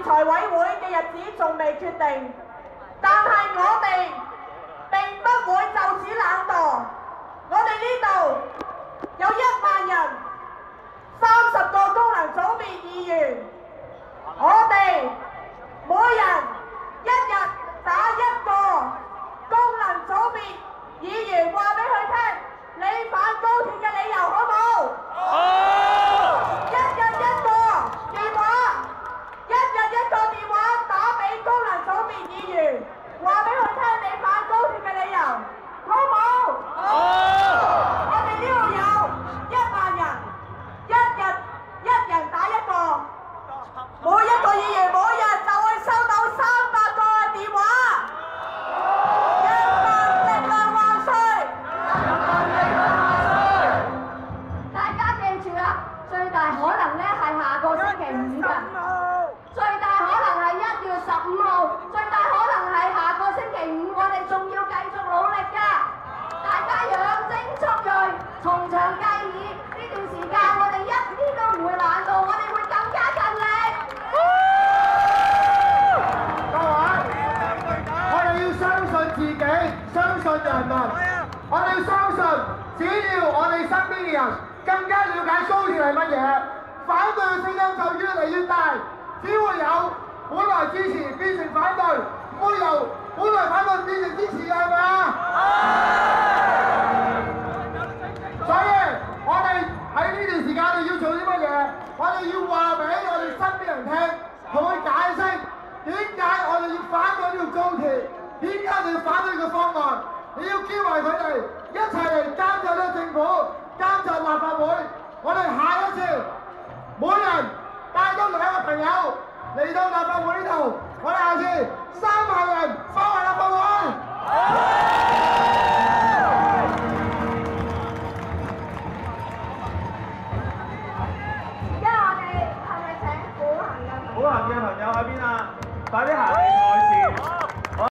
次財委會嘅日子仲未決定，但係我哋並不會就此懶惰。我哋呢度有1萬人，30個功能組別議員，我哋每人1日打1個功能組別議員，話俾佢聽你反高鐵嘅理由好冇？好！1日1個電話，1日1個電話打俾功能組別議員，話俾佢聽你反高鐵嘅理由，好冇？好！我哋呢度有1萬人，1日1人打1個，每一個議員每日就會收到300個嘅電話。人民力量萬歲！大家記住啦，最大可能咧係下個星期5㗎，最大可能係1月15號，最大可能係下個星期5，我哋仲要繼續努力㗎。大家養精蓄銳，從長計議。呢段時間我哋一啲都唔會懶惰，我哋會更加勤力。各位，我哋要相信自己，相信人民。我哋要相信，只要我哋身邊嘅人更加了解高鐵係乜嘢，反對嘅聲音就越嚟越大，只會有本來支持變成反對，唔會由本來反對變成支持嘅，係咪啊？所以我哋喺呢段時間，我哋要做啲乜嘢？我哋要話俾我哋身邊人聽，同佢解釋點解我哋要反對呢個高鐵，點解我哋要反對呢個方案。你要叫埋佢哋一齊嚟監察呢個政府，監察立法會。我哋下一次每人帶多2個朋友嚟到立法會呢度，我哋下次3萬人包圍立法會。而家我哋係咪請苦行嘅朋友？苦行嘅朋友喺邊啊？快啲行嚟台前。